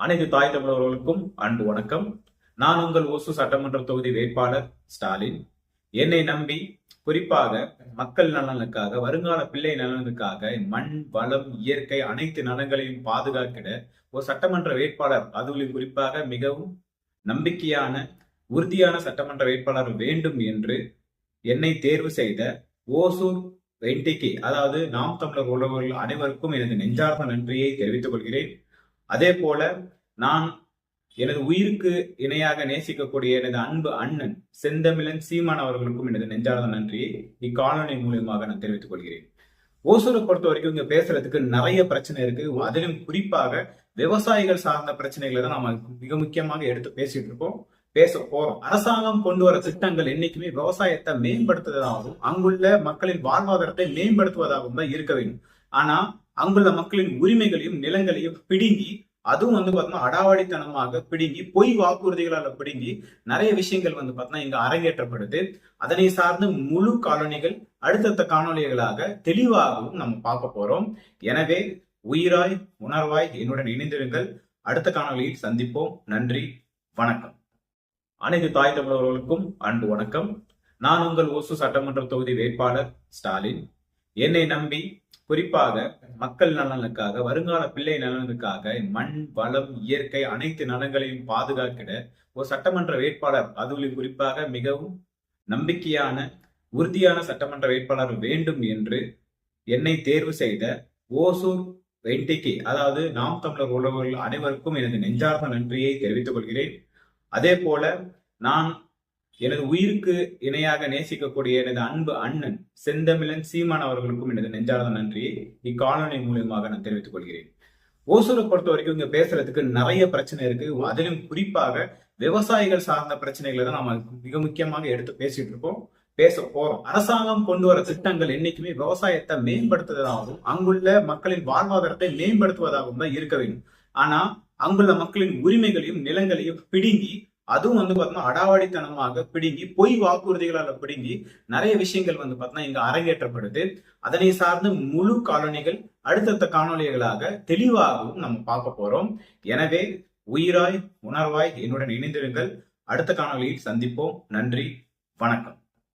அனைத்து தாய் தமிழர்களுக்கும் அன்பு வணக்கம். நான் உங்கள் ஓசூர் சட்டமன்ற தொகுதி வேட்பாளர் ஸ்டாலின். என்னை நம்பி குறிப்பாக மக்கள் நலனுக்காக, வருங்கால பிள்ளை நலனுக்காக, மண் வளம் இயற்கை அனைத்து நலன்களையும் பாதுகாக்கிட ஒரு சட்டமன்ற வேட்பாளர், அதுவும் குறிப்பாக மிகவும் நம்பிக்கையான உறுதியான சட்டமன்ற வேட்பாளர் வேண்டும் என்று என்னை தேர்வு செய்த ஓசூர் என்டிகே, அதாவது நாம் தமிழர் உறவுகள் அனைவருக்கும் எனது நெஞ்சார்ந்த நன்றியை தெரிவித்துக் கொள்கிறேன். அதே போல நான் எனது உயிருக்கு இணையாக நேசிக்கக்கூடிய எனது அன்பு அண்ணன் செந்தமிழன் சீமான் அவர்களுக்கும் எனது நெஞ்சார்ந்த நன்றியை இக்காணொலி மூலியமாக நான் தெரிவித்துக் கொள்கிறேன். ஓசூரை பொறுத்த வரைக்கும் இங்க பேசுறதுக்கு நிறைய பிரச்சனை இருக்கு. அதிலும் குறிப்பாக விவசாயிகள் சார்ந்த பிரச்சனைகளை தான் நாம மிக முக்கியமாக எடுத்து பேசிட்டு இருக்கோம், பேச போறோம். அரசாங்கம் கொண்டு வர திட்டங்கள் என்னைக்குமே விவசாயத்தை மேம்படுத்துவதாகவும் அங்குள்ள மக்களின் வாழ்வாதாரத்தை மேம்படுத்துவதாகவும் தான் இருக்க வேண்டும். ஆனா அங்குள்ள மக்களின் உரிமைகளையும் நிலங்களையும் பிடுங்கி, அதுவும் பாத்தீங்கன்னா அடாவடித்தனமாக பிடுங்கி, பொய் வாக்குறுதிகளால பிடுங்கி நிறைய விஷயங்கள் பாத்தீங்கன்னா இங்க அரங்கேற்றப்படுது. அதனை சார்ந்து முழு காலனிகள் அடுத்தடுத்த காணொலிகளாக தெளிவாகவும் நம்ம பார்க்க போறோம். எனவே உயிராய் உணர்வாய் என்னுடன் இணைந்திருங்கள். அடுத்த காணொலியில் சந்திப்போம். நன்றி, வணக்கம். அனைத்து தாய் தமிழர்களுக்கும் அன்பு வணக்கம். நான் உங்கள் ஓசூர் சட்டமன்ற தொகுதி வேட்பாளர் ஸ்டாலின். என்னை நம்பி குறிப்பாக மக்கள் நலனுக்காக, வருங்கால பிள்ளை நலனுக்காக, மண் வளம் இயற்கை அனைத்து நலன்களையும் பாதுகாக்கிட ஒரு சட்டமன்ற வேட்பாளர், அதுவும் குறிப்பாக மிகவும் நம்பிக்கையான உறுதியான சட்டமன்ற வேட்பாளர் வேண்டும் என்று என்னை தேர்வு செய்த ஓசூர் என்டிகே, அதாவது நாம் தமிழர் உறவுகள் அனைவருக்கும் எனது நெஞ்சார்ந்த நன்றியை தெரிவித்துக் கொள்கிறேன். அதே போல நான் எனது உயிருக்கு இணையாக நேசிக்கக்கூடிய எனது அன்பு அண்ணன் செந்தமிழன் சீமான் அவர்களுக்கும் எனது நெஞ்சார்ந்த நன்றியை இக்காணொலி மூலியமாக நான் தெரிவித்துக் கொள்கிறேன். ஓசூரை பொறுத்த வரைக்கும் இங்க பேசுறதுக்கு நிறைய பிரச்சனை இருக்கு. அதிலும் குறிப்பாக விவசாயிகள் சார்ந்த பிரச்சனைகளை தான் நாம மிக முக்கியமாக எடுத்து பேசிட்டு இருக்கோம், பேச போறோம். அரசாங்கம் கொண்டு வர திட்டங்கள் என்னைக்குமே விவசாயத்தை மேம்படுத்துவதாகவும் அங்குள்ள மக்களின் வாழ்வாதாரத்தை மேம்படுத்துவதாகவும் தான் இருக்க வேண்டும். ஆனா அங்குள்ள மக்களின் உரிமைகளையும் நிலங்களையும் பிடுங்கி, அதுவும் பாத்தீங்கன்னா அடாவடித்தனமாக பிடுங்கி, பொய் வாக்குறுதிகளால பிடுங்கி நிறைய விஷயங்கள் பாத்தீங்கன்னா இங்க அரங்கேற்றப்படுது. அதனை சார்ந்து முழு காலனிகள் அடுத்தடுத்த காணொலிகளாக தெளிவாகவும் நம்ம பார்க்க போறோம். எனவே உயிராய் உணர்வாய் என்னுடன் இணைந்திருங்கள். அடுத்த காணொலியில் சந்திப்போம். நன்றி, வணக்கம்.